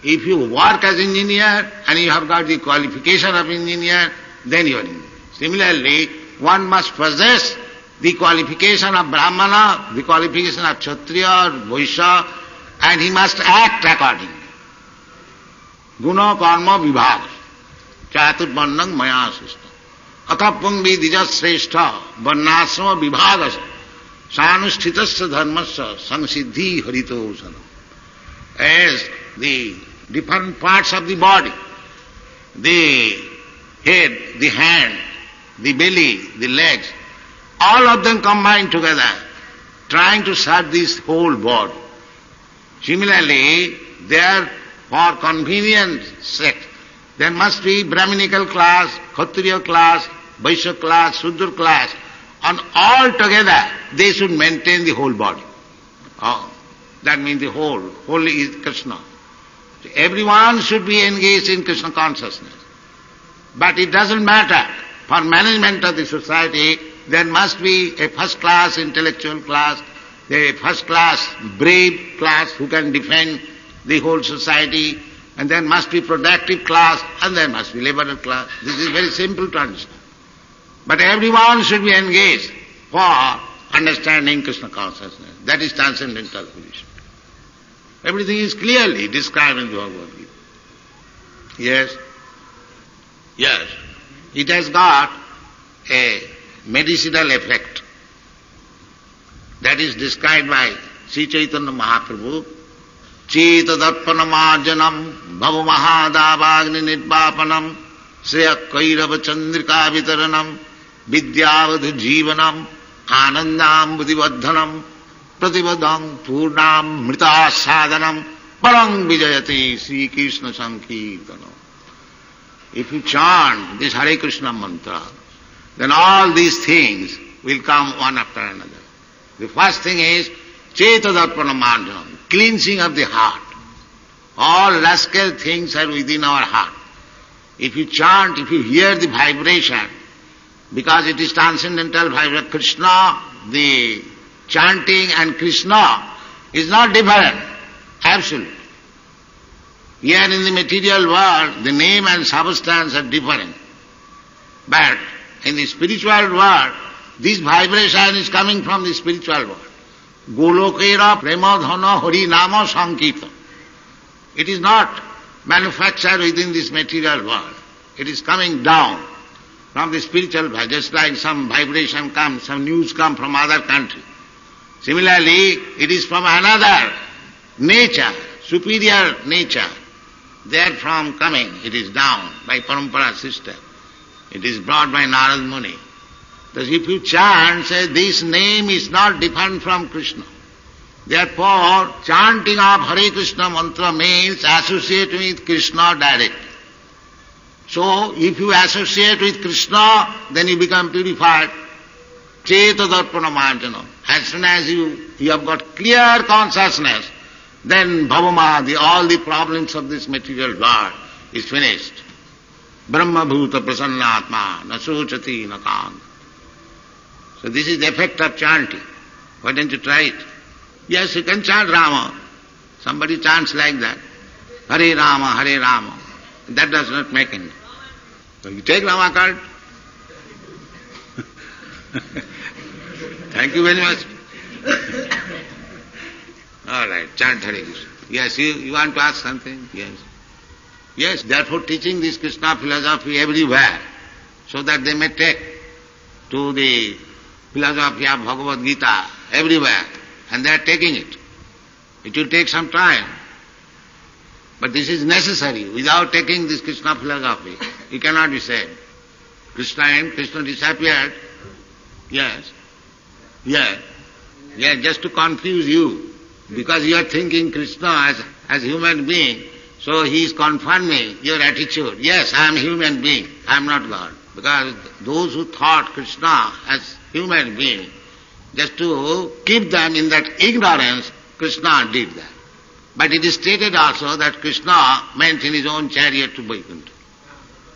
A: If you work as engineer and you have got the qualification of engineer, then you are engineer. Similarly, one must possess the qualification of Brahmana, the qualification of Kshatriya or Vaishya, and he must act accordingly. Guna karma vibhaga. Chaturvarnam maya srishta. Atapung vidija sreshta. Varnasrama vibhaga. Sanushthitasya dharmasya. Samsiddhi harito sana. As the different parts of the body, the head, the hand, the belly, the legs, all of them combined together, trying to serve this whole body. Similarly, there, for convenience sake, there must be Brahminical class, Kshatriya class, Vaishya class, Sudra class, and all together they should maintain the whole body. Oh, that means the whole. Whole is Krishna. So everyone should be engaged in Krishna consciousness. But it doesn't matter. For management of the society, there must be a first-class intellectual class, a first-class brave class who can defend the whole society, and there must be productive class, and there must be laborer class. This is very simple to understand. But everyone should be engaged for understanding Krishna consciousness. That is transcendental position. Everything is clearly described in the Bhagavad Gita. Yes? Yes. It has got a medicinal effect. That is described by Sri Chaitanya Mahaprabhu. Cheta darpana marjanam bhava mahadavagni nirvapanam sreya kairava chandrika vitaranam vidyavadhu jivanam anandam buddhivadhanam prativadam purnam mrita sadhanam parang vijayati Sri Krishna Sankirtanam. If you chant this Hare Krishna mantra, then all these things will come one after another. The first thing is Chetadarpana Marjanam, cleansing of the heart. All rascal things are within our heart. If you chant, if you hear the vibration, because it is transcendental vibration, Krishna, the chanting and Krishna is not different, absolute. Here in the material world, the name and substance are different. But in the spiritual world, this vibration is coming from the spiritual world. Golokera premadhana hari nama sankirtan. It is not manufactured within this material world. It is coming down from the spiritual world, just like some vibration comes, some news come from other country. Similarly, it is from another nature, superior nature. Therefrom coming, it is down by parampara system. It is brought by Narad Muni. That if you chant, say, this name is not different from Krishna. Therefore, chanting of Hare Krishna mantra means associate with Krishna directly. So, if you associate with Krishna, then you become purified. Cheta darpana marjana. As soon as you have got clear consciousness, then bhavamadi, all the problems of this material world is finished. Brahma bhuta prasannatma, na sochati na kanta. So this is the effect of chanting. Why don't you try it? Yes, you can chant Rama. Somebody chants like that. Hare Rama, Hare Rama. That does not make any. So you take Rama card. Thank you very much. All right, chant Hare Krishna. Yes, you want to ask something? Yes. Yes, therefore teaching this Krishna philosophy everywhere, so that they may take to the philosophy of Bhagavad Gita everywhere, and they are taking it. It will take some time, but this is necessary. Without taking this Krishna philosophy, you cannot be saved. Krishna disappeared. Yes. Yes. Yes, just to confuse you, because you are thinking Krishna as human being, so he is confirming your attitude. Yes, I am human being, I am not God. Because those who thought Krishna as human being, just to keep them in that ignorance, Krishna did that. But it is stated also that Krishna went in his own chariot to Vaikuntha.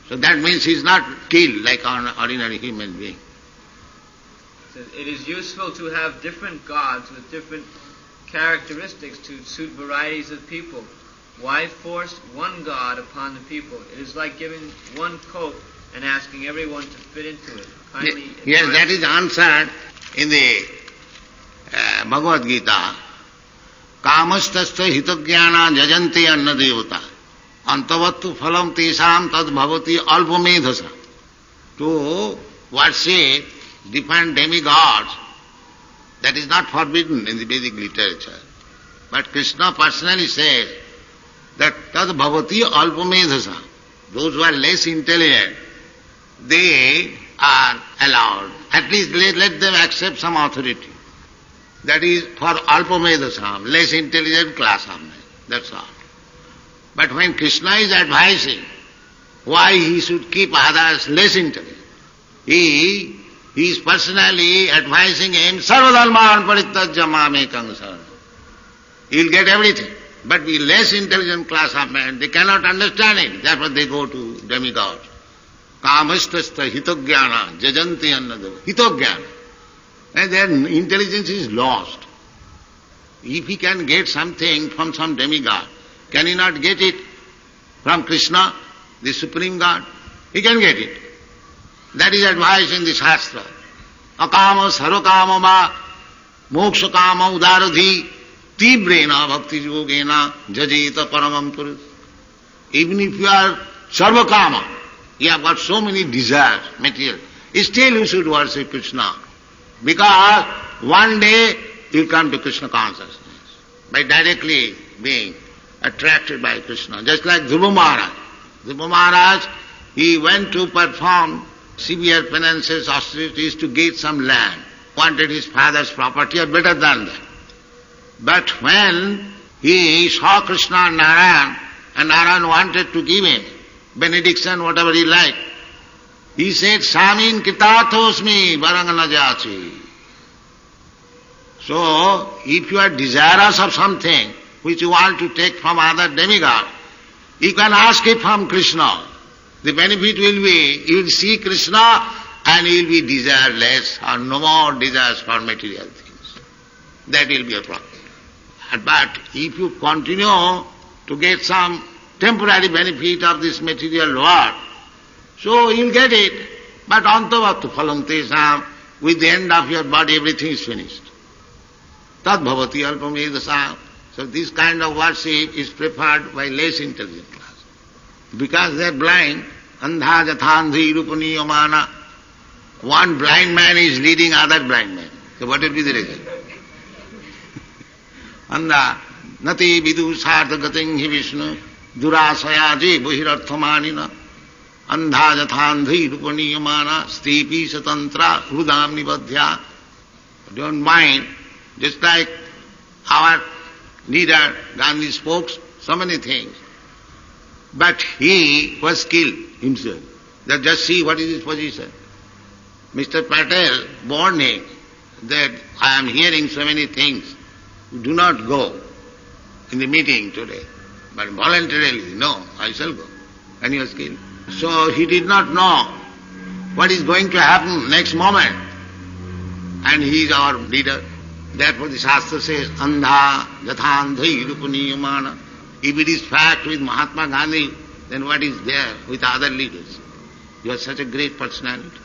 A: So that means he is not killed like an ordinary human being.
E: It is useful to have different gods with different characteristics to suit varieties of people. Why force one god upon the people? It is like giving one coat and asking everyone to fit into it.
A: Yes, that is answered in the Bhagavad Gita. Kamastasya hitagyana jajanti anna devata antavattu phalam tesam tad bhavati alpamedhasa. To worship different demigods, that is not forbidden in the Vedic literature. But Krishna personally says that tad bhavati alpamedhasa. Those who are less intelligent, they are allowed. At least let them accept some authority. That is for alpamedhasam, less intelligent class of men. That's all. But when Krishna is advising why he should keep others less intelligent, he is personally advising him, sarvadharman parityajya mamekam saranam. He will get everything. But the less intelligent class of men, they cannot understand it. Therefore they go to demigods. Kamastasta hitogyana jajanti annada. Hitogyana. And their intelligence is lost. If he can get something from some demigod, can he not get it from Krishna, the Supreme God? He can get it. That is advice in the Shastra. Akama sarvakama ma moksha kama udaradhi tibrena bhakti yogena jajita paramam purus. Even if you are sarvakama, you have got so many desires, material, still you should worship Krishna. Because one day you will come to Krishna consciousness by directly being attracted by Krishna. Just like Dhruva Maharaj. Dhruva Maharaj, he went to perform severe penances, austerities to get some land. Wanted his father's property or better than that. But when he saw Krishna and Narayan wanted to give him benediction, whatever he liked, he said, Samin kitathosmi varangana jati. So, if you are desirous of something which you want to take from other demigod, you can ask it from Krishna. The benefit will be, you will see Krishna and you will be desireless or no more desires for material things. That will be a problem. But if you continue to get some temporary benefit of this material world, so you will get it. But antavattu phalam tesam, with the end of your body everything is finished. Tad bhavati alpamedhasam. So this kind of worship is preferred by less intelligent class. Because they are blind, andha jathandhi rupaniyamana. One blind man is leading other blind man. So what will be the result? Andha nati vidu sarthagating hi Vishnu durasaya je buhirarthamanina Andha jathandhi rupaniyamana stepi satantra hrudam nibadhya. Don't mind, just like our leader Gandhi spoke so many things. But he was skilled himself. Just see what is his position. Mr. Patel warned him that I am hearing so many things. Do not go in the meeting today. But voluntarily, no, I shall go. And he was killed. So he did not know what is going to happen next moment. And he is our leader. Therefore the Shastra says, Andha jathandhi rupaniyamana. If it is fact with Mahatma Gandhi, then what is there with other leaders? You are such a great personality.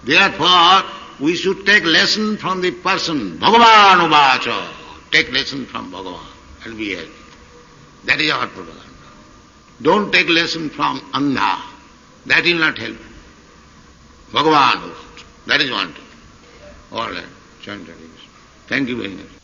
A: Therefore, we should take lesson from the person, Bhagavan Uvacha. Take lesson from Bhagavan and be happy. That is our propaganda. Don't take lesson from Andha. That will not help. Bhagavan Uvacha. That is one thing. All right. Thank you very much.